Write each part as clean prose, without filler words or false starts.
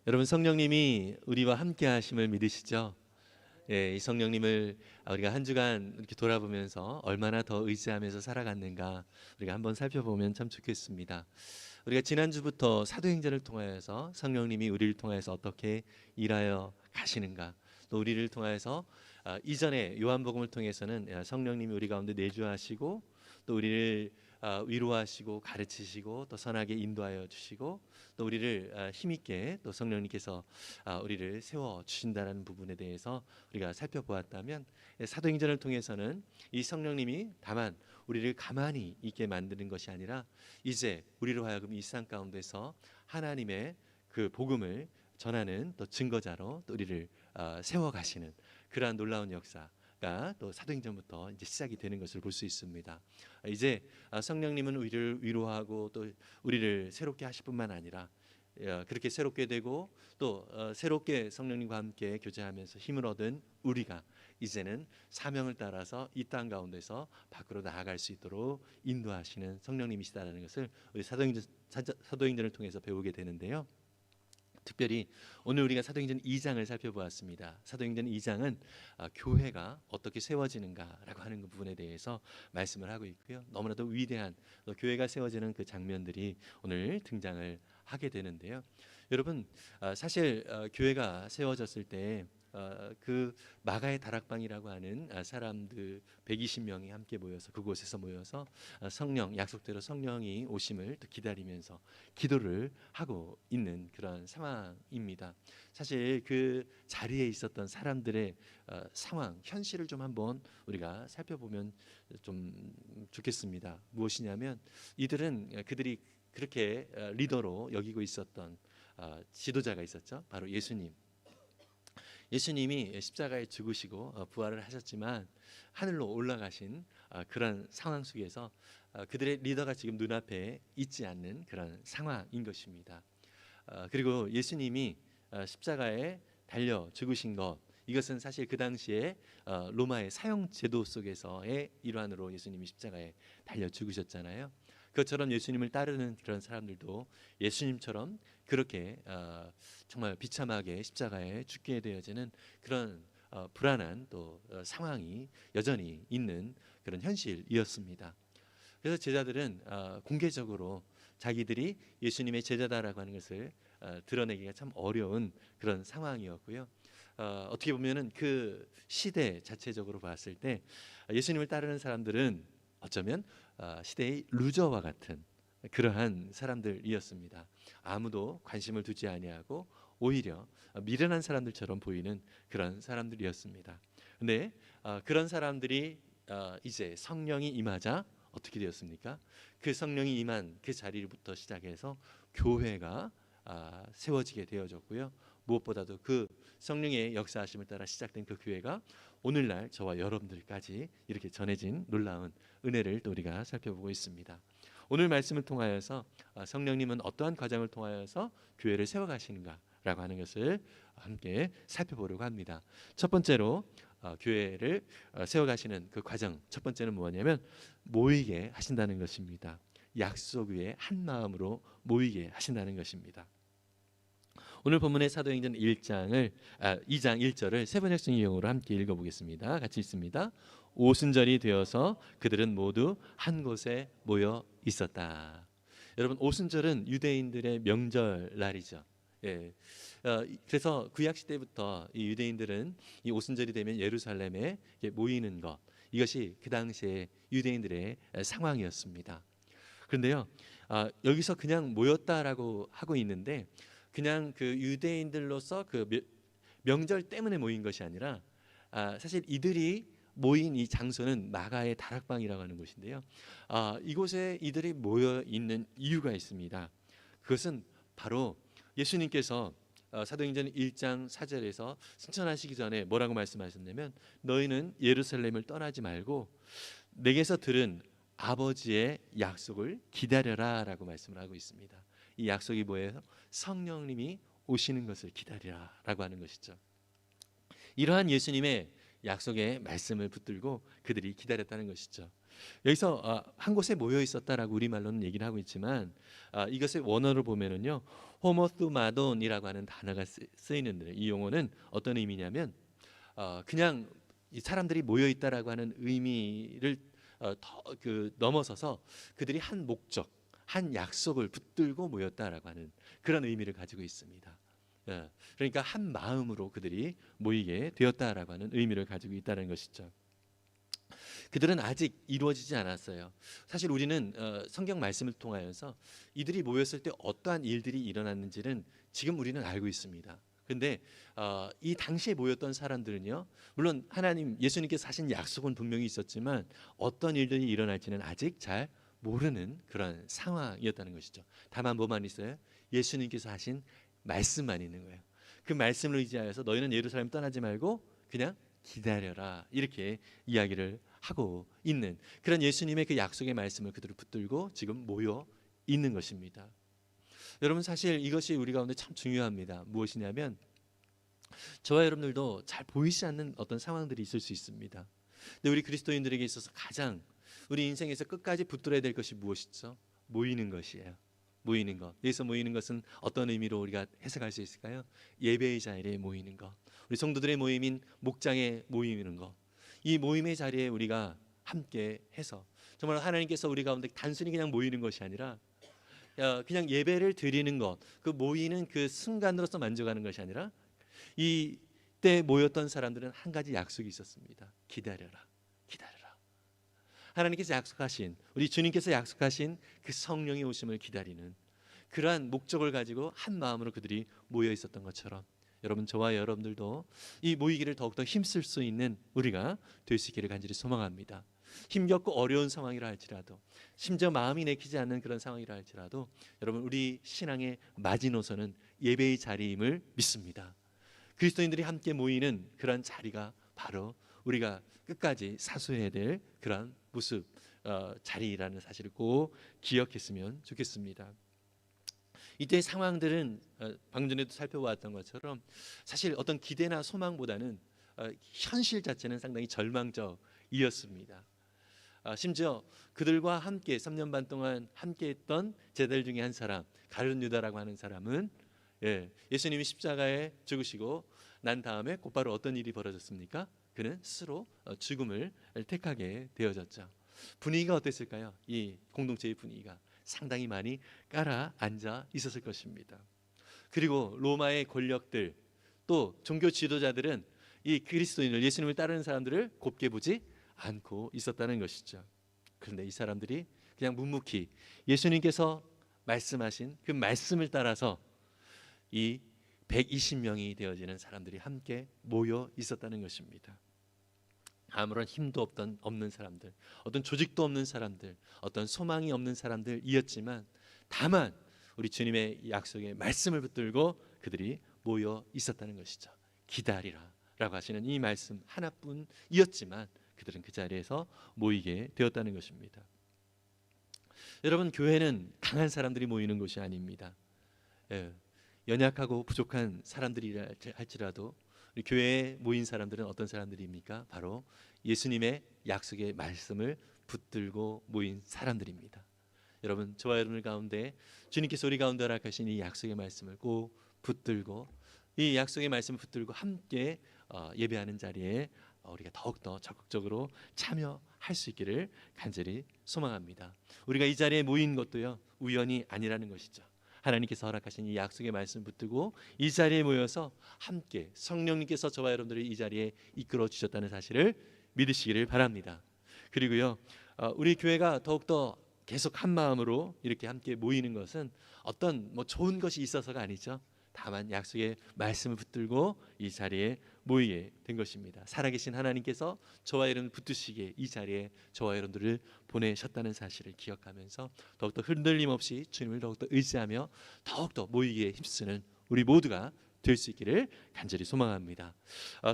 여러분, 성령님이 우리와 함께 하심을 믿으시죠? 예, 이 성령님을 우리가 한 주간 이렇게 돌아보면서 얼마나 더 의지하면서 살아갔는가 우리가 한번 살펴보면 참 좋겠습니다. 우리가 지난주부터 사도행전을 통하여서 성령님이 우리를 통해서 어떻게 일하여 가시는가, 또 우리를 통해서 이전에 요한복음을 통해서는 성령님이 우리 가운데 내주하시고 또 우리를 위로하시고 가르치시고 또 선하게 인도하여 주시고 또 우리를 힘있게 또 성령님께서 우리를 세워 주신다는 부분에 대해서 우리가 살펴보았다면, 사도행전을 통해서는 이 성령님이 다만 우리를 가만히 있게 만드는 것이 아니라 이제 우리로 하여금 이 세상 가운데서 하나님의 그 복음을 전하는 또 증거자로 또 우리를 세워 가시는 그러한 놀라운 역사가 또 사도행전부터 이제 시작이 되는 것을 볼 수 있습니다. 이제 성령님은 우리를 위로하고 또 우리를 새롭게 하실 뿐만 아니라 그렇게 새롭게 되고 또 새롭게 성령님과 함께 교제하면서 힘을 얻은 우리가 이제는 사명을 따라서 이 땅 가운데서 밖으로 나아갈 수 있도록 인도하시는 성령님이시다라는 것을 우리 사도행전을 통해서 배우게 되는데요. 특별히 오늘 우리가 사도행전 2장을 살펴보았습니다. 사도행전 2장은 교회가 어떻게 세워지는가라고 하는 그 부분에 대해서 말씀을 하고 있고요. 너무나도 위대한 교회가 세워지는 그 장면들이 오늘 등장을 하게 되는데요. 여러분, 사실 교회가 세워졌을 때 그 마가의 다락방이라고 하는 사람들 120명이 함께 모여서 그곳에서 모여서 성령 약속대로 성령이 오심을 또 기다리면서 기도를 하고 있는 그런 상황입니다. 사실 그 자리에 있었던 사람들의 상황, 현실을 좀 한번 우리가 살펴보면 좀 좋겠습니다. 무엇이냐면 이들은 그들이 그렇게 리더로 여기고 있었던 지도자가 있었죠. 바로 예수님이 십자가에 죽으시고 부활을 하셨지만 하늘로 올라가신 그런 상황 속에서 그들의 리더가 지금 눈앞에 있지 않는 그런 상황인 것입니다. 그리고 예수님이 십자가에 달려 죽으신 것, 이것은 사실 그 당시에 로마의 사형 제도 속에서의 일환으로 예수님이 십자가에 달려 죽으셨잖아요. 그것처럼 예수님을 따르는 그런 사람들도 예수님처럼 그렇게 정말 비참하게 십자가에 죽게 되어지는 그런 불안한 또 상황이 여전히 있는 그런 현실이었습니다. 그래서 제자들은 공개적으로 자기들이 예수님의 제자다라고 하는 것을 드러내기가 참 어려운 그런 상황이었고요. 어떻게 보면은 그 시대 자체적으로 봤을 때 예수님을 따르는 사람들은 어쩌면 시대의 루저와 같은 그러한 사람들이었습니다. 아무도 관심을 두지 아니하고 오히려 미련한 사람들처럼 보이는 그런 사람들이었습니다. 근데 그런 사람들이 이제 성령이 임하자 어떻게 되었습니까? 그 성령이 임한 그 자리부터 시작해서 교회가 세워지게 되어졌고요. 무엇보다도 그 성령의 역사하심을 따라 시작된 그 교회가 오늘날 저와 여러분들까지 이렇게 전해진 놀라운 은혜를 또 우리가 살펴보고 있습니다. 오늘 말씀을 통하여서 성령님은 어떠한 과정을 통하여서 교회를 세워가시는가라고 하는 것을 함께 살펴보려고 합니다. 첫 번째로 교회를 세워가시는 그 과정, 첫 번째는 뭐냐면 모이게 하신다는 것입니다. 약속 위에 한 마음으로 모이게 하신다는 것입니다. 오늘 본문의 사도행전 2장 1절을 세 번역 성경으로 함께 읽어보겠습니다. 같이 읽습니다. 오순절이 되어서 그들은 모두 한 곳에 모여 있었다. 여러분, 오순절은 유대인들의 명절 날이죠. 예. 그래서 구약 시대부터 이 유대인들은 이 오순절이 되면 예루살렘에 모이는 것, 이것이 그 당시에 유대인들의 상황이었습니다. 그런데요, 여기서 그냥 모였다라고 하고 있는데 그냥 그 유대인들로서 그 명절 때문에 모인 것이 아니라 사실 이들이 모인 이 장소는 마가의 다락방이라고 하는 곳인데요. 이곳에 이들이 모여 있는 이유가 있습니다. 그것은 바로 예수님께서 사도행전 1장 4절에서 승천하시기 전에 뭐라고 말씀하셨냐면 너희는 예루살렘을 떠나지 말고 내게서 들은 아버지의 약속을 기다려라 라고 말씀을 하고 있습니다. 이 약속이 뭐예요? 성령님이 오시는 것을 기다리라 라고 하는 것이죠. 이러한 예수님의 약속의 말씀을 붙들고 그들이 기다렸다는 것이죠. 여기서 한 곳에 모여 있었다라고 우리말로는 얘기를 하고 있지만 이것의 원어를 보면은요, 호모스마돈이라고 하는 단어가 쓰이는데, 이 용어는 어떤 의미냐면 그냥 이 사람들이 모여 있다라고 하는 의미를 넘어서서 그들이 한 목적, 한 약속을 붙들고 모였다라고 하는 그런 의미를 가지고 있습니다. 그러니까 한 마음으로 그들이 모이게 되었다라고 하는 의미를 가지고 있다는 것이죠. 그들은 아직 이루어지지 않았어요. 사실 우리는 성경 말씀을 통하여서 이들이 모였을 때 어떠한 일들이 일어났는지는 지금 우리는 알고 있습니다. 근데 이 당시에 모였던 사람들은요, 물론 하나님 예수님께서 하신 약속은 분명히 있었지만 어떤 일들이 일어날지는 아직 잘 모르는 그런 상황이었다는 것이죠. 다만 뭐만 있어요? 예수님께서 하신 말씀만 있는 거예요. 그 말씀을 의지하여서 너희는 예루살렘 떠나지 말고 그냥 기다려라, 이렇게 이야기를 하고 있는 그런 예수님의 그 약속의 말씀을 그들을 붙들고 지금 모여 있는 것입니다. 여러분, 사실 이것이 우리 가운데 참 중요합니다. 무엇이냐면 저와 여러분들도 잘 보이지 않는 어떤 상황들이 있을 수 있습니다. 근데 우리 그리스도인들에게 있어서 가장 우리 인생에서 끝까지 붙들어야 될 것이 무엇이죠? 모이는 것이에요. 모이는 것. 여기서 모이는 것은 어떤 의미로 우리가 해석할 수 있을까요? 예배의 자리에 모이는 것, 우리 성도들의 모임인 목장에 모이는 것, 이 모임의 자리에 우리가 함께 해서 정말 하나님께서 우리 가운데 단순히 그냥 모이는 것이 아니라 그냥 예배를 드리는 것, 그 모이는 그 순간으로서 만족하는 것이 아니라 이때 모였던 사람들은 한 가지 약속이 있었습니다. 기다려라, 기다려라. 하나님께서 약속하신, 우리 주님께서 약속하신 그 성령의 오심을 기다리는 그러한 목적을 가지고 한 마음으로 그들이 모여 있었던 것처럼, 여러분, 저와 여러분들도 이 모이기를 더욱더 힘쓸 수 있는 우리가 될 수 있기를 간절히 소망합니다. 힘겹고 어려운 상황이라 할지라도, 심지어 마음이 내키지 않는 그런 상황이라 할지라도, 여러분, 우리 신앙의 마지노선은 예배의 자리임을 믿습니다. 그리스도인들이 함께 모이는 그런 자리가 바로 우리가 끝까지 사수해야 될 그런 모습, 자리라는 사실을 꼭 기억했으면 좋겠습니다. 이때 상황들은 방금 전에도 살펴보았던 것처럼 사실 어떤 기대나 소망보다는 현실 자체는 상당히 절망적이었습니다. 심지어 그들과 함께 3년 반 동안 함께했던 제자들 중에 한 사람, 가룟 유다라고 하는 사람은 예수님이 십자가에 죽으시고 난 다음에 곧바로 어떤 일이 벌어졌습니까? 그는 스스로 죽음을 택하게 되어졌죠. 분위기가 어땠을까요? 이 공동체의 분위기가 상당히 많이 깔아앉아 있었을 것입니다. 그리고 로마의 권력들, 또 종교 지도자들은 이 그리스도인을, 예수님을 따르는 사람들을 곱게 보지 않고 있었다는 것이죠. 그런데 이 사람들이 그냥 묵묵히 예수님께서 말씀하신 그 말씀을 따라서 이 120명이 되어지는 사람들이 함께 모여 있었다는 것입니다. 아무런 힘도 없는 사람들, 어떤 조직도 없는 사람들, 어떤 소망이 없는 사람들이었지만 다만 우리 주님의 약속의 말씀을 붙들고 그들이 모여 있었다는 것이죠. 기다리라 라고 하시는 이 말씀 하나뿐이었지만 그들은 그 자리에서 모이게 되었다는 것입니다. 여러분, 교회는 강한 사람들이 모이는 곳이 아닙니다. 연약하고 부족한 사람들이라 할지라도 우리 교회에 모인 사람들은 어떤 사람들입니까? 바로 예수님의 약속의 말씀을 붙들고 모인 사람들입니다. 여러분, 저와 여러분 가운데 주님께서 우리 가운데 허락하신 이 약속의 말씀을 꼭 붙들고, 이 약속의 말씀을 붙들고 함께 예배하는 자리에 우리가 더욱더 적극적으로 참여할 수 있기를 간절히 소망합니다. 우리가 이 자리에 모인 것도요, 우연이 아니라는 것이죠. 하나님께서 허락하신 이 약속의 말씀 붙들고 이 자리에 모여서 함께 성령님께서 저와 여러분들을 이 자리에 이끌어 주셨다는 사실을 믿으시기를 바랍니다. 그리고요, 우리 교회가 더욱더 계속 한 마음으로 이렇게 함께 모이는 것은 어떤 좋은 것이 있어서가 아니죠. 다만 약속의 말씀을 붙들고 이 자리에 모이게 된 것입니다. 살아계신 하나님께서 저와 여러분 붙드시기에 이 자리에 저와 여러분들을 보내셨다는 사실을 기억하면서 더욱더 흔들림 없이 주님을 더욱더 의지하며 더욱더 모이기에 힘쓰는 우리 모두가 될 수 있기를 간절히 소망합니다.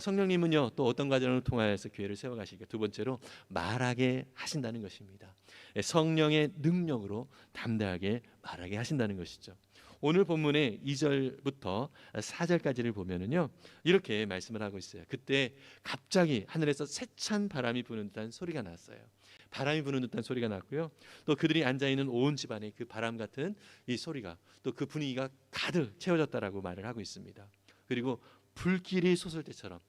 성령님은요, 또 어떤 과정을 통하여서 교회를 세워가시게, 두 번째로 말하게 하신다는 것입니다. 성령의 능력으로 담대하게 말하게 하신다는 것이죠. 오늘 본문의 2절부터 4절까지를 보면은요, 이렇게 말씀을 하고 있어요. 그때 갑자기 하늘에서 세찬 바람이 부는 듯한 소리가 났어요. 바람이 부는 듯한 소리가 났고요. 또 그들이 앉아 있는 온 집안에 그 바람 같은 이 소리가 또 그 분위기가 가득 채워졌다라고 말을 하고 있습니다. 그리고 불길이 솟을 때처럼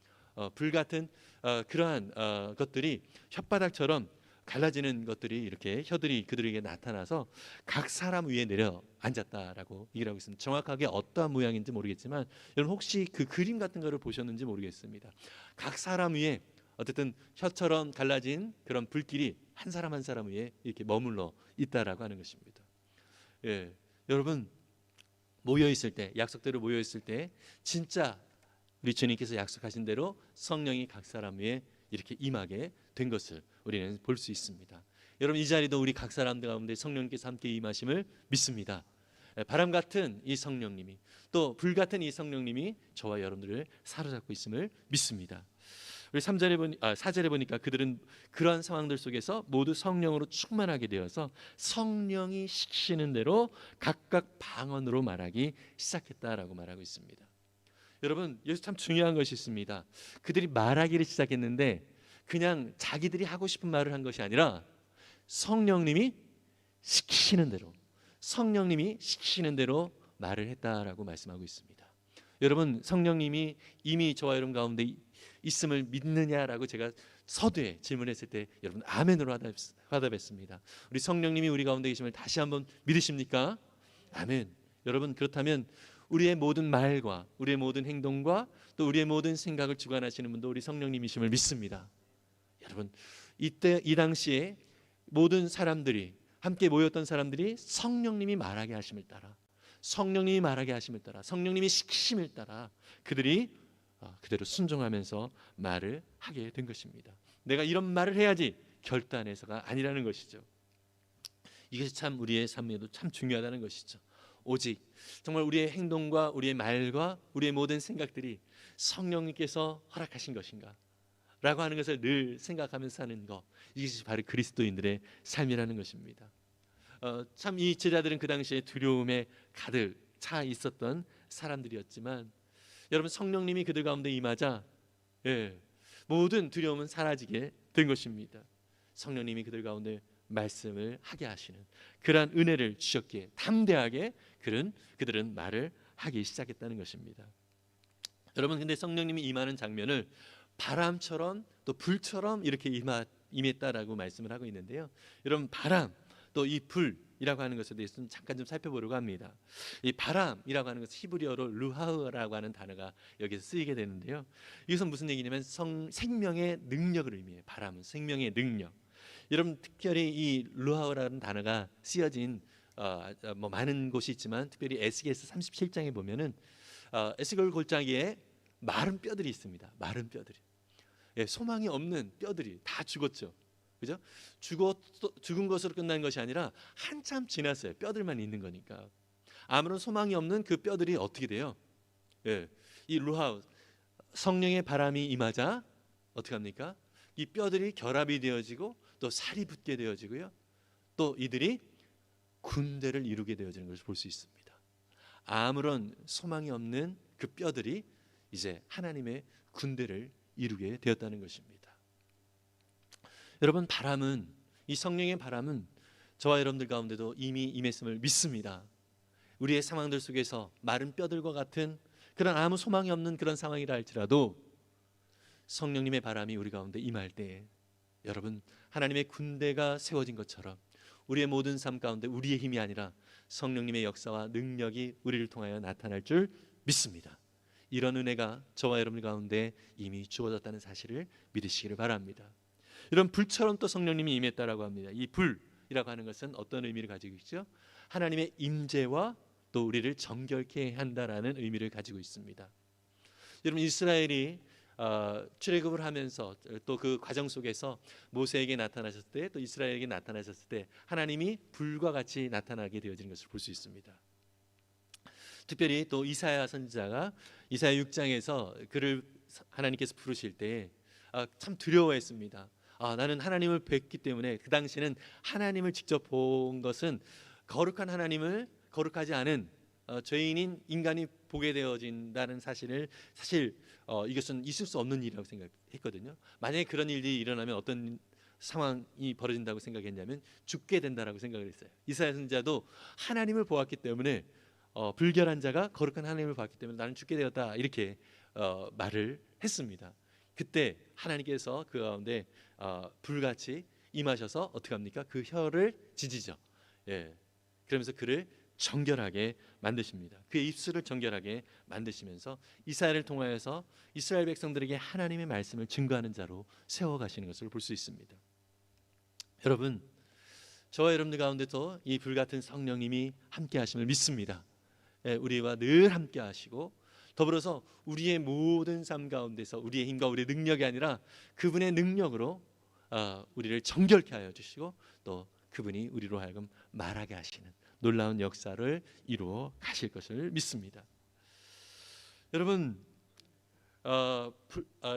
불 같은 그러한 것들이 혓바닥처럼 갈라지는 것들이 이렇게 혀들이 그들에게 나타나서 각 사람 위에 내려 앉았다라고 얘기를 하고 있습니다. 정확하게 어떠한 모양인지 모르겠지만 여러분 혹시 그 그림 같은 거를 보셨는지 모르겠습니다. 각 사람 위에 어쨌든 혀처럼 갈라진 그런 불길이 한 사람 한 사람 위에 이렇게 머물러 있다라고 하는 것입니다. 예, 여러분 모여 있을 때, 약속대로 모여 있을 때 진짜 우리 주님께서 약속하신 대로 성령이 각 사람 위에 이렇게 임하게 된 것을 우리는 볼 수 있습니다. 여러분 이 자리도 우리 각 사람들 가운데 성령께서 함께 임하심을 믿습니다. 바람 같은 이 성령님이 또 불 같은 이 성령님이 저와 여러분들을 사로잡고 있음을 믿습니다. 우리 4절에 보니까 그들은 그러한 상황들 속에서 모두 성령으로 충만하게 되어서 성령이 시키시는 대로 각각 방언으로 말하기 시작했다라고 말하고 있습니다. 여러분 여기서 참 중요한 것이 있습니다. 그들이 말하기를 시작했는데 그냥 자기들이 하고 싶은 말을 한 것이 아니라 성령님이 시키시는 대로 말을 했다라고 말씀하고 있습니다. 여러분 성령님이 이미 저와 여러분 가운데 있음을 믿느냐라고 제가 서두에 질문했을 때 여러분 아멘으로 화답했습니다. 우리 성령님이 우리 가운데 계심을 다시 한번 믿으십니까? 아멘. 여러분 그렇다면 우리의 모든 말과 우리의 모든 행동과 또 우리의 모든 생각을 주관하시는 분도 우리 성령님이심을 믿습니다. 여러분 이 당시에 모든 사람들이 함께 모였던 사람들이 성령님이 말하게 하심을 따라 성령님이 시키심을 따라 그들이 그대로 순종하면서 말을 하게 된 것입니다. 내가 이런 말을 해야지 결단해서가 아니라는 것이죠. 이것이 참 우리의 삶에도 참 중요하다는 것이죠. 오직 정말 우리의 행동과 우리의 말과 우리의 모든 생각들이 성령님께서 허락하신 것인가 라고 하는 것을 늘 생각하면서 사는 것, 이것이 바로 그리스도인들의 삶이라는 것입니다. 참 이 제자들은 그 당시에 두려움에 가득 차 있었던 사람들이었지만 여러분 성령님이 그들 가운데 임하자 모든 두려움은 사라지게 된 것입니다. 성령님이 그들 가운데 말씀을 하게 하시는 그러한 은혜를 주셨기에 담대하게 그들은 말을 하기 시작했다는 것입니다. 여러분 근데 성령님이 임하는 장면을 바람처럼 또 불처럼 이렇게 임했다라고 말씀을 하고 있는데요. 여러분 바람 또 이 불이라고 하는 것에 대해서는 잠깐 좀 살펴보려고 합니다. 이 바람이라고 하는 것은 히브리어로 루하흐라고 하는 단어가 여기서 쓰이게 되는데요. 이것은 무슨 얘기냐면 생명의 능력을 의미해요. 바람은 생명의 능력. 여러분 특별히 이 루하흐라는 단어가 쓰여진 뭐 많은 곳이 있지만 특별히 에스겔서 37장에 보면은 에스겔 골짜기에 마른 뼈들이 있습니다. 마른 뼈들이. 소망이 없는 뼈들이 다 죽었죠. 그죠? 죽은 것으로 끝난 것이 아니라 한참 지났어요. 뼈들만 있는 거니까. 아무런 소망이 없는 그 뼈들이 어떻게 돼요? 이 루하우 성령의 바람이 임하자 어떻게 합니까? 이 뼈들이 결합이 되어지고 또 살이 붙게 되어지고요. 또 이들이 군대를 이루게 되어지는 것을 볼 수 있습니다. 아무런 소망이 없는 그 뼈들이 이제 하나님의 군대를 이루게 되었다는 것입니다. 여러분 바람은 이 성령의 바람은 저와 여러분들 가운데도 이미 임했음을 믿습니다. 우리의 상황들 속에서 마른 뼈들과 같은 그런 아무 소망이 없는 그런 상황이라 할지라도 성령님의 바람이 우리 가운데 임할 때에 여러분 하나님의 군대가 세워진 것처럼 우리의 모든 삶 가운데 우리의 힘이 아니라 성령님의 역사와 능력이 우리를 통하여 나타날 줄 믿습니다. 이런 은혜가 저와 여러분 가운데 이미 주어졌다는 사실을 믿으시기를 바랍니다. 이런 불처럼 또 성령님이 임했다라고 합니다. 이 불이라고 하는 것은 어떤 의미를 가지고 있죠? 하나님의 임재와 또 우리를 정결케 한다라는 의미를 가지고 있습니다. 여러분 이스라엘이 출애굽을 하면서 또 그 과정 속에서 모세에게 나타나셨을 때 또 이스라엘에게 나타나셨을 때 하나님이 불과 같이 나타나게 되어지는 것을 볼 수 있습니다. 특별히 또 이사야 선지자가 이사야 6장에서 그를 하나님께서 부르실 때 참 두려워했습니다. 나는 하나님을 뵙기 때문에 그 당시에는 하나님을 직접 본 것은 거룩한 하나님을 거룩하지 않은 죄인인 인간이 보게 되어진다는 사실을 이것은 있을 수 없는 일이라고 생각했거든요. 만약에 그런 일이 일어나면 어떤 상황이 벌어진다고 생각했냐면 죽게 된다라고 생각을 했어요. 이사야 선지자도 하나님을 보았기 때문에 불결한 자가 거룩한 하나님을 봤기 때문에 나는 죽게 되었다 이렇게 말을 했습니다. 그때 하나님께서 그 가운데 불같이 임하셔서 어떻게 합니까? 그 혀를 찢으죠. 예. 그러면서 그를 정결하게 만드십니다. 그의 입술을 정결하게 만드시면서 이사야를 통하여서 이스라엘 백성들에게 하나님의 말씀을 증거하는 자로 세워가시는 것을 볼 수 있습니다. 여러분, 저와 여러분들 가운데도 이 불같은 성령님이 함께 하심을 믿습니다. 우리와 늘 함께 하시고 더불어서 우리의 모든 삶 가운데서 우리의 힘과 우리의 능력이 아니라 그분의 능력으로 우리를 정결케 하여 주시고 또 그분이 우리로 하여금 말하게 하시는 놀라운 역사를 이루어 가실 것을 믿습니다. 여러분,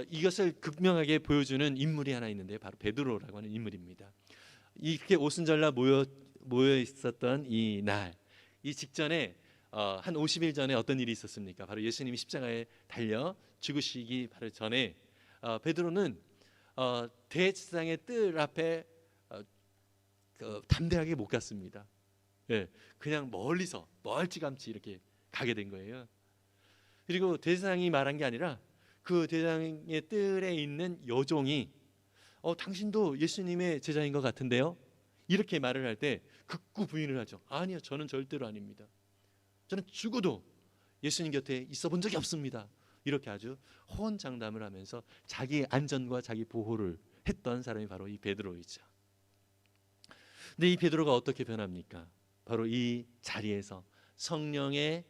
이것을 극명하게 보여주는 인물이 하나 있는데 바로 베드로라고 하는 인물입니다. 이렇게 오순절날 모여 있었던 이 날, 이 직전에 한 50일 전에 어떤 일이 있었습니까? 바로 예수님이 십자가에 달려 죽으시기 바로 전에 베드로는 대제사장의 뜰 앞에 담대하게 못 갔습니다. 예, 그냥 멀리서 멀찌감치 이렇게 가게 된 거예요. 그리고 대제사장이 말한 게 아니라 그 대제사장의 뜰에 있는 여종이 당신도 예수님의 제자인 것 같은데요? 이렇게 말을 할 때 극구 부인을 하죠. 아니요, 저는 절대로 아닙니다. 저는 죽어도 예수님 곁에 있어 본 적이 없습니다. 이렇게 아주 호언장담을 하면서 자기 안전과 자기 보호를 했던 사람이 바로 이 베드로이죠. 근데 이 베드로가 어떻게 변합니까? 바로 이 자리에서 성령의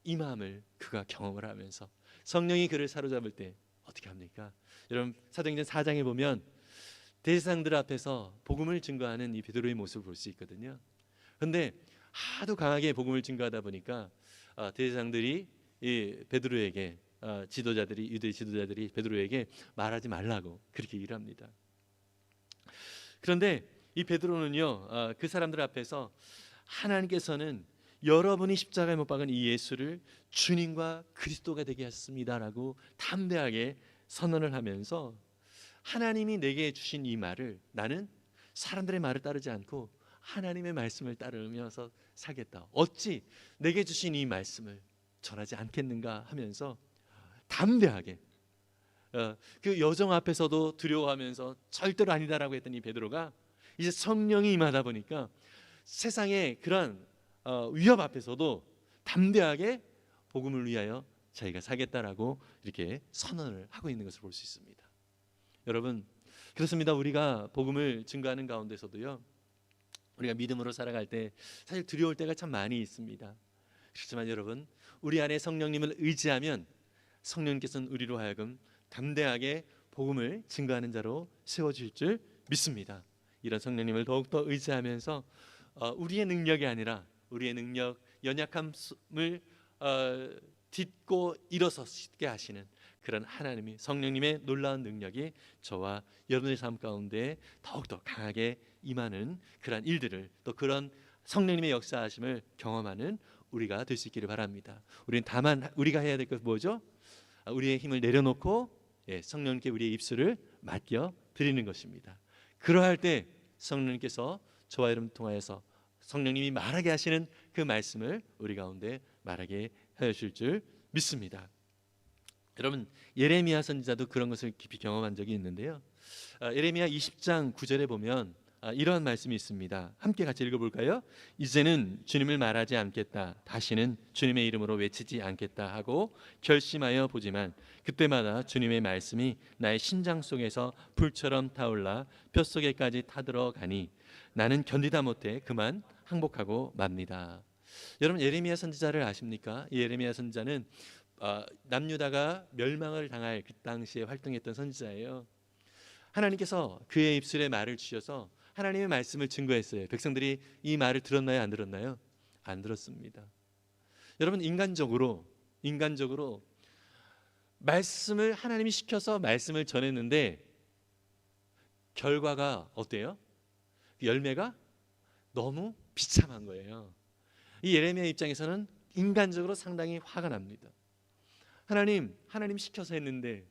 임함을 그가 경험을 하면서 성령이 그를 사로잡을 때 어떻게 합니까? 여러분, 사도행전 4장에 보면 대제사장들 앞에서 복음을 증거하는 이 베드로의 모습을 볼 수 있거든요. 그런데 하도 강하게 복음을 증거하다 보니까 대제사장들이 이 베드로에게 유대 지도자들이 베드로에게 말하지 말라고 그렇게 얘기를 합니다. 그런데 이 베드로는요, 그 사람들 앞에서 하나님께서는 여러분이 십자가에 못 박은 이 예수를 주님과 그리스도가 되게 하셨습니다라고 담대하게 선언을 하면서 하나님이 내게 주신 이 말을 나는 사람들의 말을 따르지 않고 하나님의 말씀을 따르면서 살겠다. 어찌 내게 주신 이 말씀을 전하지 않겠는가 하면서 담대하게 그 여정 앞에서도 두려워하면서 절대로 아니다라고 했던 이 베드로가 이제 성령이 임하다 보니까 세상의 그런 위협 앞에서도 담대하게 복음을 위하여 자기가 살겠다라고 이렇게 선언을 하고 있는 것을 볼 수 있습니다. 여러분, 그렇습니다. 우리가 복음을 증거하는 가운데서도요, 우리가 믿음으로 살아갈 때 사실 두려울 때가 참 많이 있습니다. 그렇지만 여러분, 우리 안에 성령님을 의지하면 성령님께서는 우리로 하여금 담대하게 복음을 증거하는 자로 세워질 줄 믿습니다. 이런 성령님을 더욱더 의지하면서 우리의 능력이 아니라 우리의 능력, 연약함을 딛고 일어서게 하시는 그런 하나님이 성령님의 놀라운 능력이 저와 여러분의 삶 가운데 더욱더 강하게 임하는 그런 일들을 또 그런 성령님의 역사하심을 경험하는 우리가 될 수 있기를 바랍니다. 우리는 다만 우리가 해야 될 것은 뭐죠? 우리의 힘을 내려놓고 성령님께 우리의 입술을 맡겨 드리는 것입니다. 그러할 때 성령님께서 저와 여러분 통하여서 성령님이 말하게 하시는 그 말씀을 우리 가운데 말하게 하실 줄 믿습니다. 여러분, 예레미야 선지자도 그런 것을 깊이 경험한 적이 있는데요. 예레미야 20장 9절에 보면 이러한 말씀이 있습니다. 함께 같이 읽어볼까요? 이제는 주님을 말하지 않겠다, 다시는 주님의 이름으로 외치지 않겠다 하고 결심하여 보지만 그때마다 주님의 말씀이 나의 심장 속에서 불처럼 타올라 뼛속에까지 타들어가니 나는 견디다 못해 그만 항복하고 맙니다. 여러분, 예레미야 선지자를 아십니까? 이 예레미야 선지자는 남유다가 멸망을 당할 그 당시에 활동했던 선지자예요. 하나님께서 그의 입술에 말을 주셔서 하나님의 말씀을 증거했어요. 백성들이 이 말을 들었나요? 안 들었나요? 안 들었습니다. 여러분, 인간적으로 말씀을 하나님이 시켜서 말씀을 전했는데 결과가 어때요? 열매가 너무 비참한 거예요. 이 예레미야 입장에서는 인간적으로 상당히 화가 납니다. 하나님 시켜서 했는데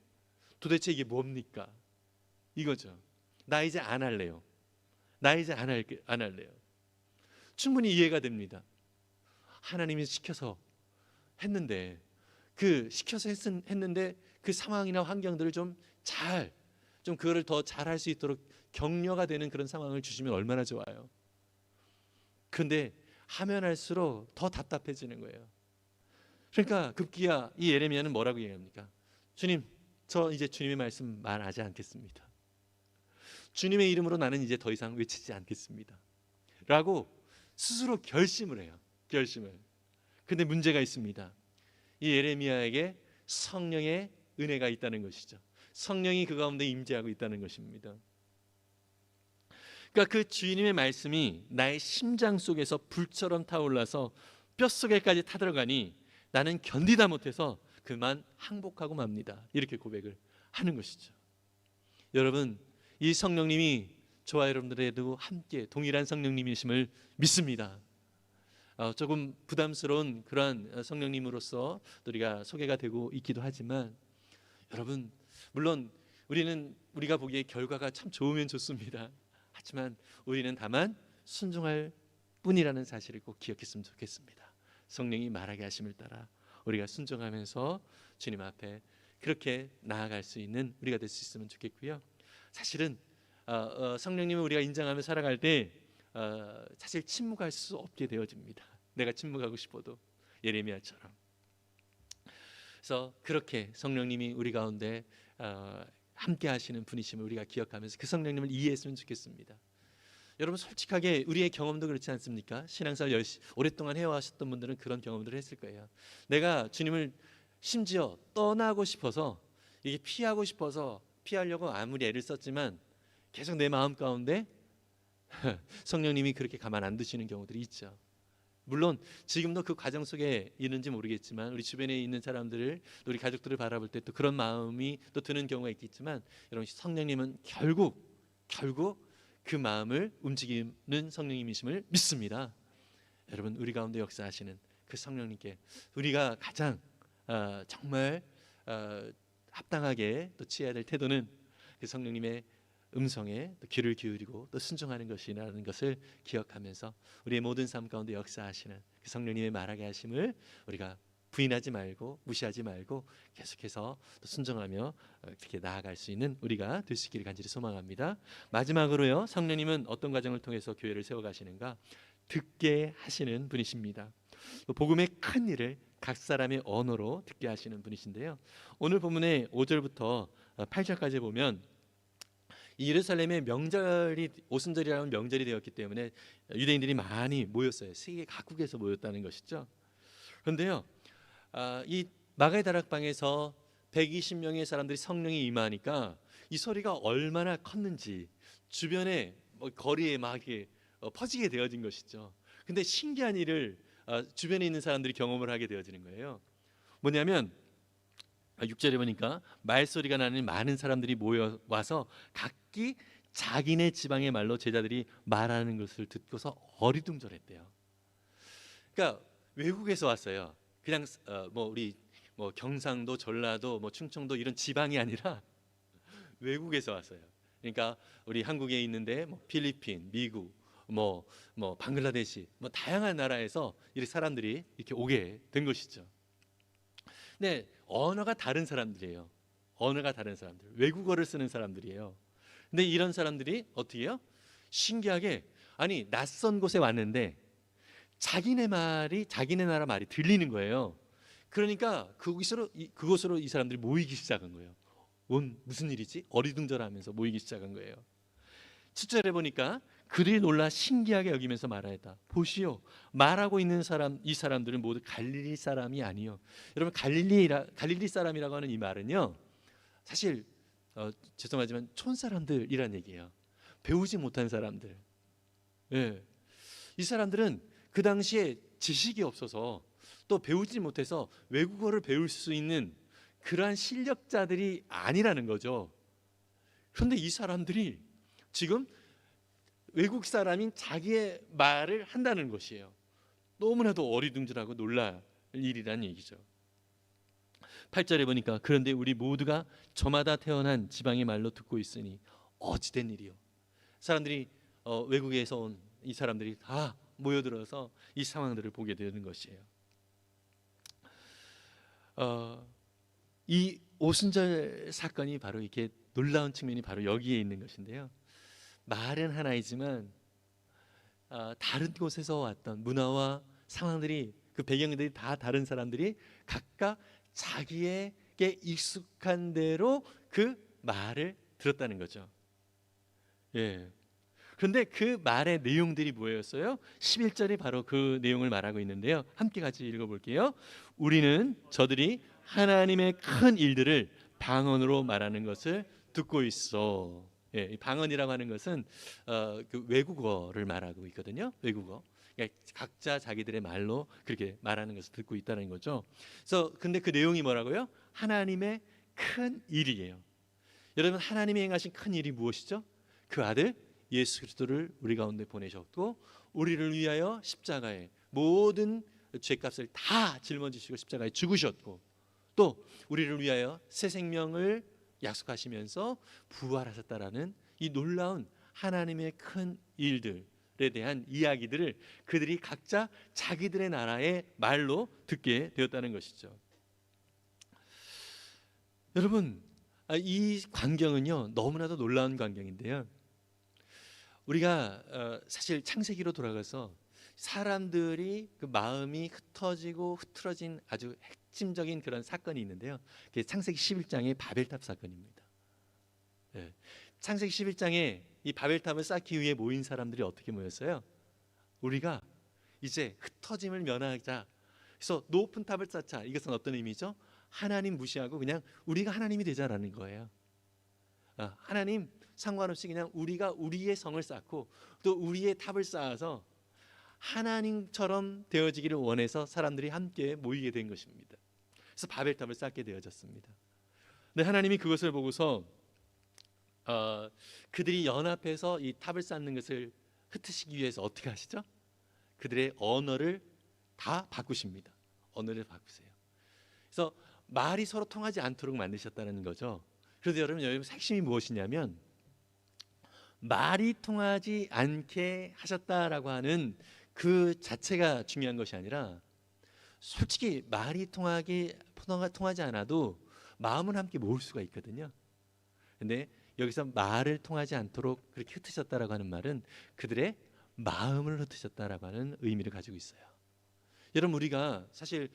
도대체 이게 뭡니까? 이거죠. 나 이제 안 할래요. 나 이제 안 할래요. 충분히 이해가 됩니다. 하나님이 시켜서 했는데 했는데 그 상황이나 환경들을 좀 그거를 더 잘할 수 있도록 격려가 되는 그런 상황을 주시면 얼마나 좋아요. 그런데 하면 할수록 더 답답해지는 거예요. 그러니까 급기야 이 예레미야는 뭐라고 얘기합니까? 주님, 저 이제 주님의 말씀 말하지 않겠습니다. 주님의 이름으로 나는 이제 더 이상 외치지 않겠습니다. 라고 스스로 결심을 해요. 결심을. 근데 문제가 있습니다. 이 예레미야에게 성령의 은혜가 있다는 것이죠. 성령이 그 가운데 임재하고 있다는 것입니다. 그러니까 그 주님의 말씀이 나의 심장 속에서 불처럼 타올라서 뼛속에까지 타들어가니 나는 견디다 못해서 그만 항복하고 맙니다. 이렇게 고백을 하는 것이죠. 여러분, 이 성령님이 저와 여러분들에도 함께 동일한 성령님이심을 믿습니다. 조금 부담스러운 그러한 성령님으로서 우리가 소개가 되고 있기도 하지만, 여러분, 물론 우리가 보기에 결과가 참 좋으면 좋습니다. 하지만 우리는 다만 순종할 뿐이라는 사실을 꼭 기억했으면 좋겠습니다. 성령이 말하게 하심을 따라 우리가 순종하면서 주님 앞에 그렇게 나아갈 수 있는 우리가 될 수 있으면 좋겠고요. 사실은 성령님을 우리가 인정하며 살아갈 때 사실 침묵할 수 없게 되어집니다. 내가 침묵하고 싶어도, 예레미야처럼. 그래서 그렇게 성령님이 우리 가운데 함께 하시는 분이심을 우리가 기억하면서 그 성령님을 이해했으면 좋겠습니다. 여러분, 솔직하게 우리의 경험도 그렇지 않습니까? 신앙생활 오랫동안 해와셨던 분들은 그런 경험들을 했을 거예요. 내가 주님을 심지어 떠나고 싶어서, 이게 피하려고 아무리 애를 썼지만 계속 내 마음 가운데 성령님이 그렇게 가만 안 두시는 경우들이 있죠. 물론 지금도 그 과정 속에 있는지 모르겠지만, 우리 주변에 있는 사람들을, 우리 가족들을 바라볼 때 또 그런 마음이 또 드는 경우가 있겠지만, 여러분, 성령님은 결국 그 마음을 움직이는 성령님이심을 믿습니다. 여러분, 우리 가운데 역사하시는 그 성령님께 우리가 가장 정말 합당하게 또 취해야 될 태도는 그 성령님의 음성에 또 귀를 기울이고 또 순종하는 것이라는 것을 기억하면서 우리의 모든 삶 가운데 역사하시는 그 성령님의 말하게 하심을 우리가 부인하지 말고 무시하지 말고 계속해서 또 순종하며 그렇게 나아갈 수 있는 우리가 될 수 있기를 간절히 소망합니다. 마지막으로요, 성령님은 어떤 과정을 통해서 교회를 세워가시는가? 듣게 하시는 분이십니다. 복음의 큰 일을 각 사람의 언어로 듣게 하시는 분이신데요, 오늘 본문의 5절부터 8절까지 보면 이 예루살렘에 명절이, 오순절이라는 명절이 되었기 때문에 유대인들이 많이 모였어요. 세계 각국에서 모였다는 것이죠. 그런데요, 이 마가의 다락방에서 120명의 사람들이 성령이 임하니까 이 소리가 얼마나 컸는지 주변에 거리에 막 이렇게 퍼지게 되어진 것이죠. 근데 신기한 일을 주변에 있는 사람들이 경험을 하게 되어지는 거예요. 뭐냐면 6절에 보니까 말소리가 나는 많은 사람들이 모여와서 각기 자기네 지방의 말로 제자들이 말하는 것을 듣고서 어리둥절했대요. 그러니까 외국에서 왔어요. 그냥 우리 경상도, 전라도, 충청도 이런 지방이 아니라 외국에서 왔어요. 그러니까 우리 한국에 있는데 필리핀, 미국, 방글라데시, 다양한 나라에서 이렇게 사람들이 이렇게 오게 된 것이죠. 근데 언어가 다른 사람들이에요. 언어가 다른 사람들, 외국어를 쓰는 사람들이에요. 근데 이런 사람들이 어떻게 해요? 신기하게, 아니 낯선 곳에 왔는데 자기네 나라 말이 들리는 거예요. 그러니까 그곳으로 이 사람들이 모이기 시작한 거예요. 무슨 일이지? 어리둥절하면서 모이기 시작한 거예요. 7절에 보니까 그들이 놀라 신기하게 여기면서 말하였다. 보시오, 말하고 있는 이 사람들은 모두 갈릴리 사람이 아니요. 여러분, 갈릴리 사람이라고 하는 이 말은요, 사실 죄송하지만 촌사람들이란 얘기예요. 배우지 못한 사람들. 예. 이 사람들은 그 당시에 지식이 없어서 또 배우지 못해서 외국어를 배울 수 있는 그러한 실력자들이 아니라는 거죠. 그런데 이 사람들이 지금 외국 사람인 자기의 말을 한다는 것이에요. 너무나도 어리둥절하고 놀랄 일이란 얘기죠. 8절에 보니까 그런데 우리 모두가 저마다 태어난 지방의 말로 듣고 있으니 어찌된 일이요? 사람들이 외국에서 온 이 사람들이 다 모여들어서 이 상황들을 보게 되는 것이에요. 이 오순절 사건이 바로 이렇게 놀라운 측면이 바로 여기에 있는 것인데요. 말은 하나이지만 다른 곳에서 왔던 문화와 상황들이, 그 배경들이 다 다른 사람들이 각각 자기에게 익숙한 대로 그 말을 들었다는 거죠. 예. 그런데 그 말의 내용들이 뭐였어요? 11절이 바로 그 내용을 말하고 있는데요. 함께 같이 읽어볼게요. 우리는 저들이 하나님의 큰 일들을 방언으로 말하는 것을 듣고 있어. 예, 이 방언이라고 하는 것은 그 외국어를 말하고 있거든요. 외국어. 그러니까 각자 자기들의 말로 그렇게 말하는 것을 듣고 있다는 거죠. 그래서 근데 그 내용이 뭐라고요? 하나님의 큰 일이에요. 여러분, 하나님이 행하신 큰 일이 무엇이죠? 그 아들 예수 그리스도를 우리 가운데 보내셨고 우리를 위하여 십자가에 모든 죄값을 다 짊어지시고 십자가에 죽으셨고 또 우리를 위하여 새 생명을 약속하시면서 부활하셨다라는 이 놀라운 하나님의 큰 일들에 대한 이야기들을 그들이 각자 자기들의 나라의 말로 듣게 되었다는 것이죠. 여러분, 이 광경은요 너무나도 놀라운 광경인데요. 우리가 사실 창세기로 돌아가서 사람들이 그 마음이 흩어지고 흐트러진 아주 핵심적인 그런 사건이 있는데요. 그게 창세기 11장의 바벨탑 사건입니다. 네. 창세기 11장에 이 바벨탑을 쌓기 위해 모인 사람들이 어떻게 모였어요? 우리가 이제 흩어짐을 면하자. 그래서 높은 탑을 쌓자. 이것은 어떤 의미죠? 하나님 무시하고 그냥 우리가 하나님이 되자라는 거예요. 하나님 상관없이 그냥 우리가 우리의 성을 쌓고 또 우리의 탑을 쌓아서 하나님처럼 되어지기를 원해서 사람들이 함께 모이게 된 것입니다. 그래서 바벨탑을 쌓게 되어졌습니다. 근데 하나님이 그것을 보고서 그들이 연합해서 이 탑을 쌓는 것을 흩으시기 위해서 어떻게 하시죠? 그들의 언어를 다 바꾸십니다. 언어를 바꾸세요. 그래서 말이 서로 통하지 않도록 만드셨다는 거죠. 그래서 여러분 핵심이 무엇이냐면 말이 통하지 않게 하셨다라고 하는 그 자체가 중요한 것이 아니라 솔직히 말이 통하지 않아도 마음은 함께 모을 수가 있거든요. 근데 여기서 말을 통하지 않도록 그렇게 흩으셨다라고 하는 말은 그들의 마음을 흩으셨다라고 하는 의미를 가지고 있어요. 여러분, 우리가 사실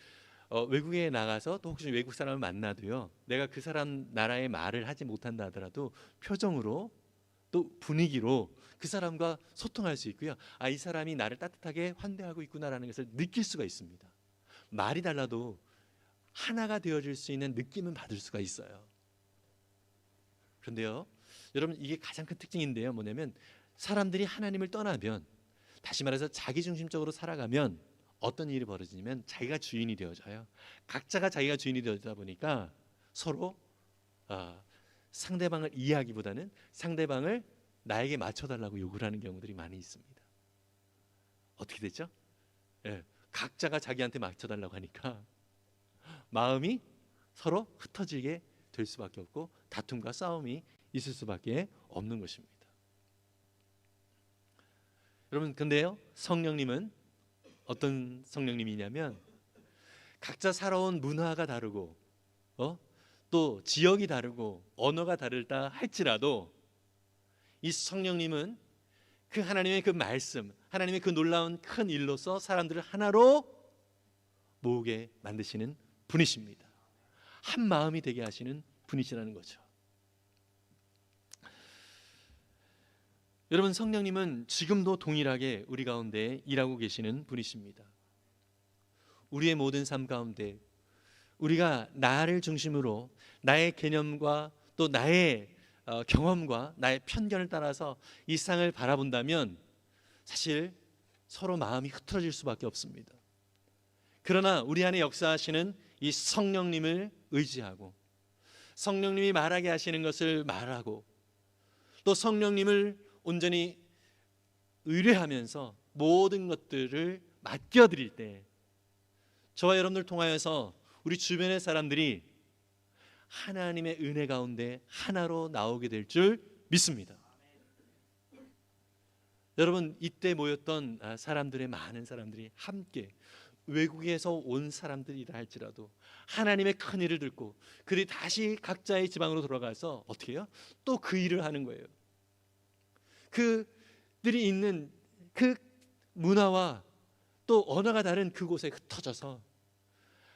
외국에 나가서 또 혹시 외국 사람을 만나도요, 내가 그 사람 나라의 말을 하지 못한다 하더라도 표정으로 또 분위기로 그 사람과 소통할 수 있고요. 이 사람이 나를 따뜻하게 환대하고 있구나라는 것을 느낄 수가 있습니다. 말이 달라도 하나가 되어질 수 있는 느낌은 받을 수가 있어요. 그런데요, 여러분, 이게 가장 큰 특징인데요. 뭐냐면 사람들이 하나님을 떠나면, 다시 말해서 자기중심적으로 살아가면 어떤 일이 벌어지냐면 자기가 주인이 되어져요. 각자가 자기가 주인이 되어지다 보니까 서로 상대방을 이해하기보다는 상대방을 나에게 맞춰달라고 요구를 하는 경우들이 많이 있습니다. 어떻게 됐죠? 예, 각자가 자기한테 맞춰달라고 하니까 마음이 서로 흩어지게 될 수밖에 없고 다툼과 싸움이 있을 수밖에 없는 것입니다. 여러분, 근데요, 성령님은 어떤 성령님이냐면 각자 살아온 문화가 다르고 또 지역이 다르고 언어가 다르다 할지라도 이 성령님은 그 하나님의 그 말씀, 하나님의 그 놀라운 큰 일로서 사람들을 하나로 모으게 만드시는 분이십니다. 한 마음이 되게 하시는 분이시라는 거죠. 여러분, 성령님은 지금도 동일하게 우리 가운데 일하고 계시는 분이십니다. 우리의 모든 삶 가운데 우리가 나를 중심으로 나의 개념과 또 나의 경험과 나의 편견을 따라서 이 세상을 바라본다면 사실 서로 마음이 흐트러질 수밖에 없습니다. 그러나 우리 안에 역사하시는 이 성령님을 의지하고 성령님이 말하게 하시는 것을 말하고 또 성령님을 온전히 의뢰하면서 모든 것들을 맡겨드릴 때 저와 여러분들 통하여서 우리 주변의 사람들이 하나님의 은혜 가운데 하나로 나오게 될 줄 믿습니다. 여러분, 이때 모였던 사람들의 많은 사람들이 함께 외국에서 온 사람들이라 할지라도 하나님의 큰 일을 듣고 그들이 다시 각자의 지방으로 돌아가서 어떻게 해요? 또 그 일을 하는 거예요. 그들이 있는 그 문화와 또 언어가 다른 그곳에 흩어져서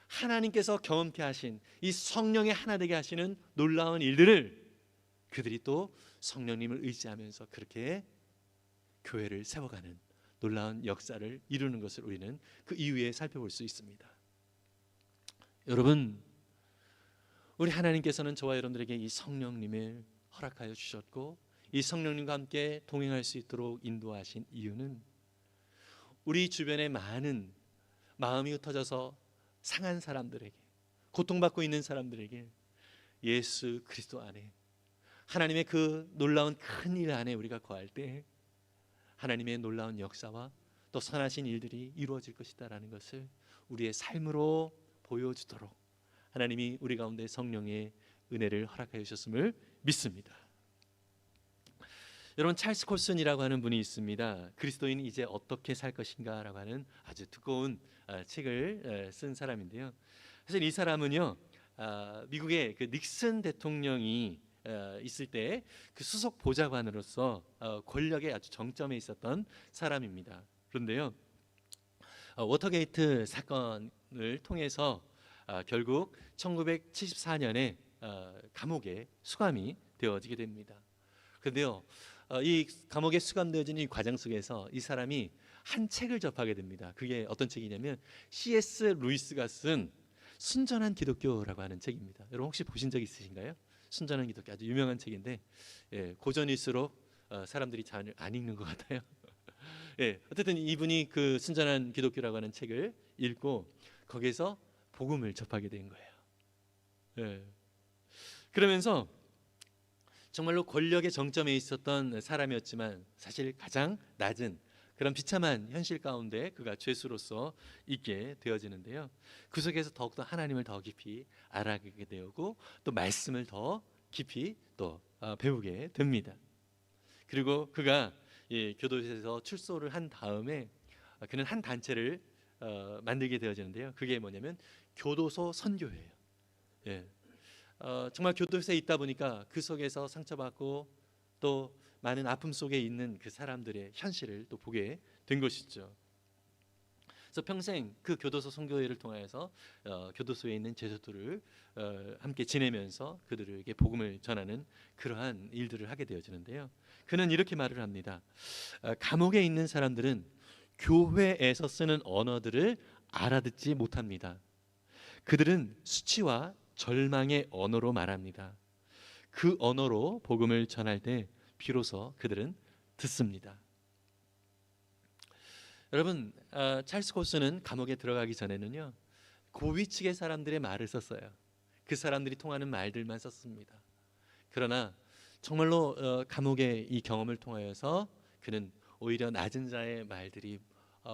하나님께서 경험케 하신 이 성령의 하나 되게 하시는 놀라운 일들을 그들이 또 성령님을 의지하면서 그렇게 교회를 세워가는 놀라운 역사를 이루는 것을 우리는 그 이후에 살펴볼 수 있습니다. 여러분, 우리 하나님께서는 저와 여러분들에게 이 성령님을 허락하여 주셨고 이 성령님과 함께 동행할 수 있도록 인도하신 이유는 우리 주변에 많은 마음이 흩어져서 상한 사람들에게, 고통받고 있는 사람들에게 예수 그리스도 안에 하나님의 그 놀라운 큰 일 안에 우리가 거할 때 하나님의 놀라운 역사와 또 선하신 일들이 이루어질 것이다라는 것을 우리의 삶으로 보여주도록 하나님이 우리 가운데 성령의 은혜를 허락하여 주셨음을 믿습니다. 여러분, 찰스 콜슨이라고 하는 분이 있습니다. 그리스도인이 이제 어떻게 살 것인가라고 하는 아주 두꺼운 책을 쓴 사람인데요. 사실 이 사람은요, 미국의 그 닉슨 대통령이 있을 때 그 수석 보좌관으로서 권력의 아주 정점에 있었던 사람입니다. 그런데요, 워터게이트 사건을 통해서 결국 1974년에 감옥에 수감이 되어지게 됩니다. 그런데요, 이 감옥에 수감되어진 이 과정 속에서 이 사람이 한 책을 접하게 됩니다. 그게 어떤 책이냐면 C.S. 루이스가 쓴 순전한 기독교라고 하는 책입니다. 여러분 혹시 보신 적 있으신가요? 순전한 기독교 아주 유명한 책인데 고전일수록 사람들이 잘 안 읽는 것 같아요. 어쨌든 이분이 그 순전한 기독교라고 하는 책을 읽고 거기에서 복음을 접하게 된 거예요. 그러면서 정말로 권력의 정점에 있었던 사람이었지만 사실 가장 낮은 그런 비참한 현실 가운데 그가 죄수로서 있게 되어지는데요. 그 속에서 더욱더 하나님을 더 깊이 알아가게 되고 또 말씀을 더 깊이 또 배우게 됩니다. 그리고 그가 교도소에서 출소를 한 다음에 그는 한 단체를 만들게 되어지는데요. 그게 뭐냐면 교도소 선교회예요. 정말 교도소에 있다 보니까 그 속에서 상처받고 또 많은 아픔 속에 있는 그 사람들의 현실을 또 보게 된 것이죠. 그래서 평생 그 교도소 선교회를 통하여서 교도소에 있는 죄수들을 함께 지내면서 그들에게 복음을 전하는 그러한 일들을 하게 되어지는데요. 그는 이렇게 말을 합니다. 감옥에 있는 사람들은 교회에서 쓰는 언어들을 알아듣지 못합니다. 그들은 수치와 절망의 언어로 말합니다. 그 언어로 복음을 전할 때 비로소 그들은 듣습니다. 여러분, 찰스 콜슨은 감옥에 들어가기 전에는요 고위 측의 사람들의 말을 썼어요. 그 사람들이 통하는 말들만 썼습니다. 그러나 정말로 감옥의 이 경험을 통하여서 그는 오히려 낮은 자의 말들이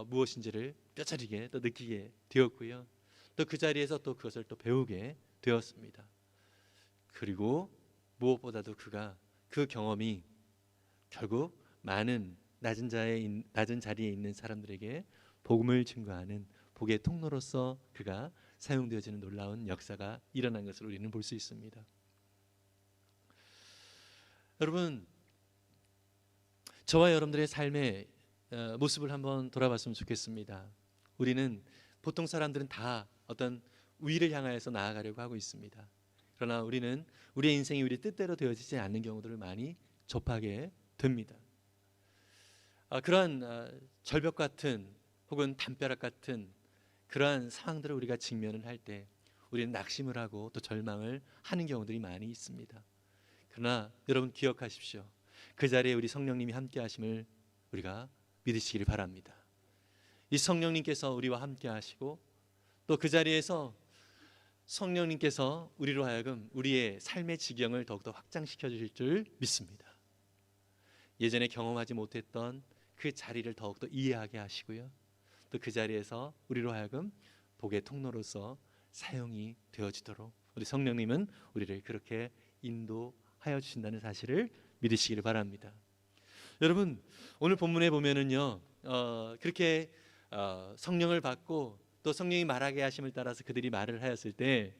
무엇인지를 뼈저리게 또 느끼게 되었고요. 또 그 자리에서 또 그것을 또 배우게 되었습니다. 그리고 무엇보다도 그가 그 경험이 결국 많은 낮은 자리에 있는 사람들에게 복음을 증거하는 복의 통로로서 그가 사용되어지는 놀라운 역사가 일어난 것을 우리는 볼 수 있습니다. 여러분, 저와 여러분들의 삶의 모습을 한번 돌아봤으면 좋겠습니다. 우리는 보통 사람들은 다 어떤 위를 향하여서 나아가려고 하고 있습니다. 그러나 우리는 우리의 인생이 우리 뜻대로 되어지지 않는 경우들을 많이 접하게 됩니다. 그러한 절벽 같은 혹은 담벼락 같은 그러한 상황들을 우리가 직면을 할 때 우리는 낙심을 하고 또 절망을 하는 경우들이 많이 있습니다. 그러나 여러분 기억하십시오. 그 자리에 우리 성령님이 함께 하심을 우리가 믿으시기를 바랍니다. 이 성령님께서 우리와 함께 하시고 또 그 자리에서 성령님께서 우리로 하여금 우리의 삶의 지경을 더욱더 확장시켜 주실 줄 믿습니다. 예전에 경험하지 못했던 그 자리를 더욱더 이해하게 하시고요. 또 그 자리에서 우리로 하여금 복의 통로로서 사용이 되어지도록 우리 성령님은 우리를 그렇게 인도하여 주신다는 사실을 믿으시기를 바랍니다. 여러분, 오늘 본문에 보면은요, 그렇게 성령을 받고 또 성령이 말하게 하심을 따라서 그들이 말을 하였을 때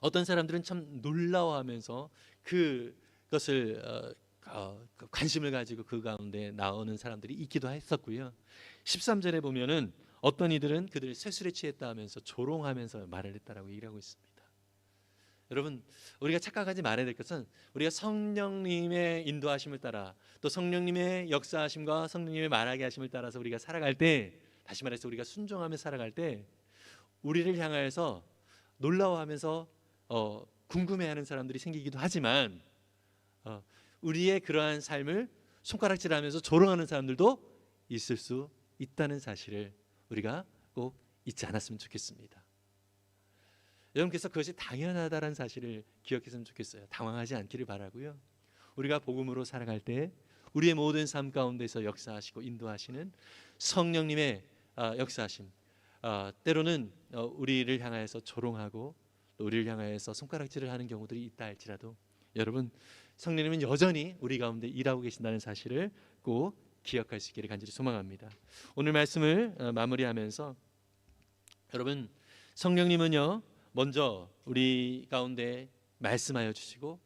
어떤 사람들은 참 놀라워하면서 그것을 관심을 가지고 그 가운데 나오는 사람들이 있기도 했었고요. 13절에 보면은 어떤 이들은 그들 쇠술에 취했다 하면서 조롱하면서 말을 했다라고 얘기를 하고 있습니다. 여러분, 우리가 착각하지 말아야 될 것은 우리가 성령님의 인도하심을 따라 또 성령님의 역사하심과 성령님의 말하게 하심을 따라서 우리가 살아갈 때, 다시 말해서 우리가 순종하며 살아갈 때 우리를 향하여서 놀라워하면서 궁금해하는 사람들이 생기기도 하지만 우리의 그러한 삶을 손가락질하면서 조롱하는 사람들도 있을 수 있다는 사실을 우리가 꼭 잊지 않았으면 좋겠습니다. 여러분께서 그것이 당연하다는 사실을 기억했으면 좋겠어요. 당황하지 않기를 바라고요. 우리가 복음으로 살아갈 때 우리의 모든 삶 가운데서 역사하시고 인도하시는 성령님의 역사하심, 때로는 우리를 향하여서 조롱하고 또 우리를 향하여서 손가락질을 하는 경우들이 있다 할지라도 여러분, 성령님은 여전히 우리 가운데 일하고 계신다는 사실을 꼭 기억할 수 있기를 간절히 소망합니다. 오늘 말씀을 마무리하면서 여러분, 성령님은요 먼저 우리 가운데 말씀하여 주시고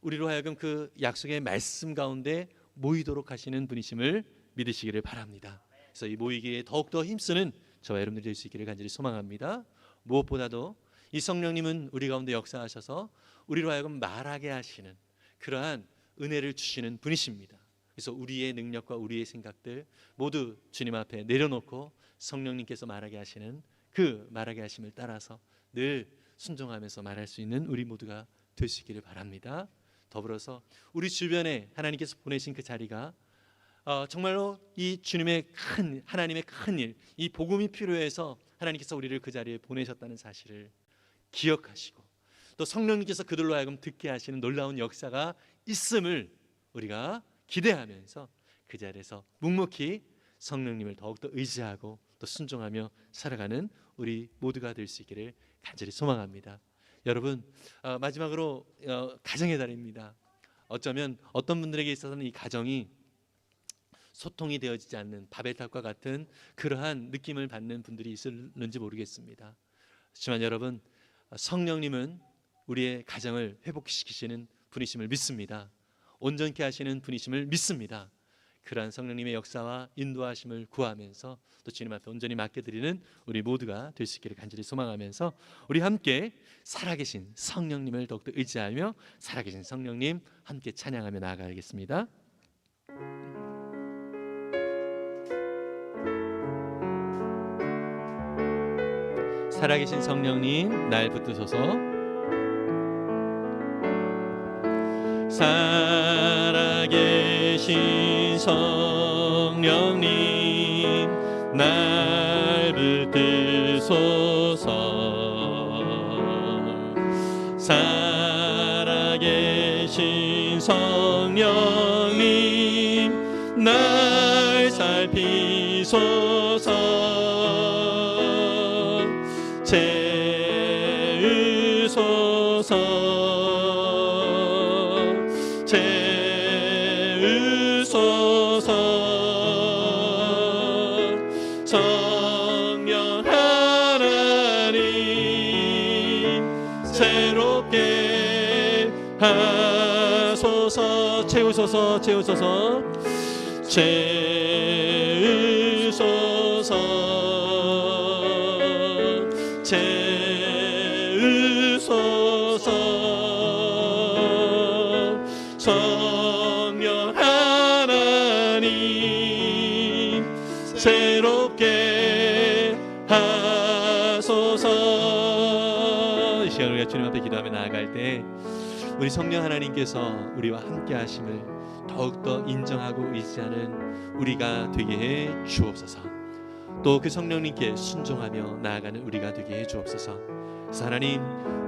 우리로 하여금 그 약속의 말씀 가운데 모이도록 하시는 분이심을 믿으시기를 바랍니다. 그래서 이 모이기에 더욱더 힘쓰는 저와 여러분들이 될 수 있기를 간절히 소망합니다. 무엇보다도 이 성령님은 우리 가운데 역사하셔서 우리로 하여금 말하게 하시는 그러한 은혜를 주시는 분이십니다. 그래서 우리의 능력과 우리의 생각들 모두 주님 앞에 내려놓고 성령님께서 말하게 하시는 그 말하게 하심을 따라서 늘 순종하면서 말할 수 있는 우리 모두가 될 수 있기를 바랍니다. 더불어서 우리 주변에 하나님께서 보내신 그 자리가 정말로 이 주님의 하나님의 큰 일, 이 복음이 필요해서 하나님께서 우리를 그 자리에 보내셨다는 사실을 기억하시고 또 성령님께서 그들로 하여금 듣게 하시는 놀라운 역사가 있음을 우리가 기대하면서 그 자리에서 묵묵히 성령님을 더욱더 의지하고 또 순종하며 살아가는 우리 모두가 될 수 있기를 간절히 소망합니다. 여러분, 마지막으로 가정의 달입니다. 어쩌면 어떤 분들에게 있어서는 이 가정이 소통이 되어지지 않는 바벨탑과 같은 그러한 느낌을 받는 분들이 있을는지 모르겠습니다. 하지만 여러분, 성령님은 우리의 가정을 회복시키시는 분이심을 믿습니다. 온전케 하시는 분이심을 믿습니다. 그러한 성령님의 역사와 인도하심을 구하면서 또 주님 앞에 온전히 맡겨드리는 우리 모두가 될 수 있기를 간절히 소망하면서 우리 함께 살아계신 성령님을 더욱더 의지하며 살아계신 성령님 함께 찬양하며 나아가겠습니다. 살아계신 성령님 날 붙드소서. 살아계신 성령님 날 붙드소서. 살아계신 성령님 날 살피소서. 채우소서. 채우소서. 성령 하나님 새롭게 하소서. 채우소서. 채우소서. 채우소서. 채우소서. 성령 하나님 새롭게 하소서. 이 시간 우리가 주님 앞에 기도하며 나아갈 때 우리 성령 하나님께서 우리와 함께 하심을 더욱더 인정하고 의지하는 우리가 되게 해 주옵소서. 또 그 성령님께 순종하며 나아가는 우리가 되게 해 주옵소서. 그래서 하나님,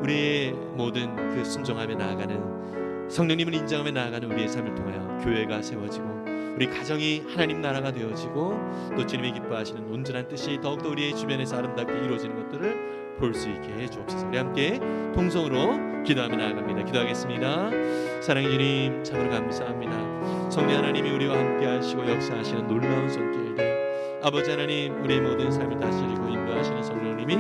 우리의 모든 그 순종하며 나아가는 성령님을 인정하며 나아가는 우리의 삶을 통하여 교회가 세워지고 우리 가정이 하나님 나라가 되어지고 또 주님이 기뻐하시는 온전한 뜻이 더욱더 우리의 주변에서 아름답게 이루어지는 것들을 볼 수 있게 해 주옵소서. 우리 함께 통성으로 기도하며 나아갑니다. 기도하겠습니다. 사랑의 주님, 참으로 감사합니다. 성령 하나님이 우리와 함께 하시고 역사하시는 놀라운 손길들, 아버지 하나님, 우리의 모든 삶을 다스리고 인도하시는 성령님이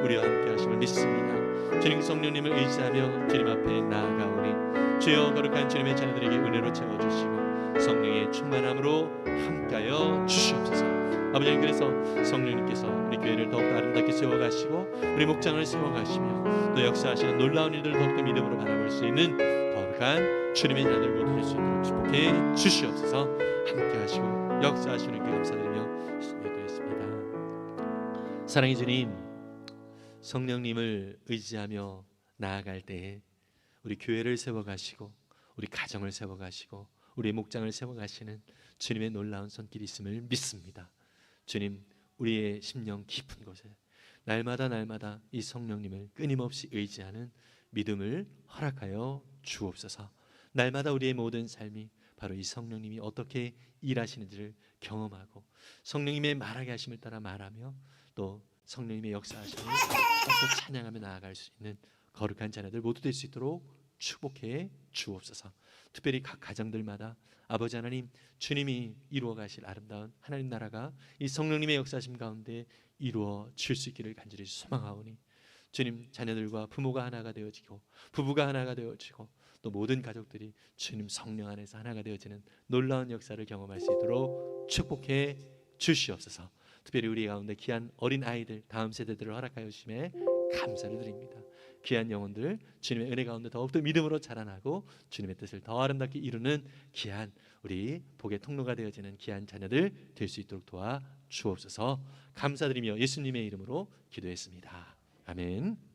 우리와 함께 하심을 믿습니다. 주님, 성령님을 의지하며 주님 앞에 나아가오니 주여, 거룩한 주님의 자녀들에게 은혜로 채워주시고 성령의 충만함으로 함께하여 주시옵소서. 아버지 하나님, 그래서 성령님께서 우리 교회를 더욱더 아름답게 세워가시고 우리 목장을 세워가시며 또 역사하시는 놀라운 일들을 더욱더 믿음으로 바라볼 수 있는 거룩한 주님의 자녀들 모두 될 수 있도록 축복해 주시옵소서. 함께하시고 역사하시는 게 감사드리며 기도했습니다. 사랑의 주님, 성령님을 의지하며 나아갈 때에 우리 교회를 세워가시고 우리 가정을 세워가시고 우리 목장을 세워가시는 주님의 놀라운 손길이 있음을 믿습니다. 주님, 우리의 심령 깊은 곳에 날마다 이 성령님을 끊임없이 의지하는 믿음을 허락하여 주옵소서. 날마다 우리의 모든 삶이 바로 이 성령님이 어떻게 일하시는지를 경험하고 성령님의 말하게 하심을 따라 말하며 또 성령님의 역사하심을 또 찬양하며 나아갈 수 있는 거룩한 자녀들 모두 될 수 있도록 축복해 주옵소서. 특별히 각 가정들마다 아버지 하나님, 주님이 이루어 가실 아름다운 하나님 나라가 이 성령님의 역사하심 가운데 이루어질 수 있기를 간절히 소망하오니 주님, 자녀들과 부모가 하나가 되어지고 부부가 하나가 되어지고 또 모든 가족들이 주님 성령 안에서 하나가 되어지는 놀라운 역사를 경험할 수 있도록 축복해 주시옵소서. 특별히 우리 가운데 귀한 어린 아이들, 다음 세대들을 허락하여 주심에 감사를 드립니다. 귀한 영혼들 주님의 은혜 가운데 더욱더 믿음으로 자라나고 주님의 뜻을 더 아름답게 이루는 귀한 우리 복의 통로가 되어지는 귀한 자녀들 될 수 있도록 도와 주옵소서. 감사드리며 예수님의 이름으로 기도했습니다. 아멘.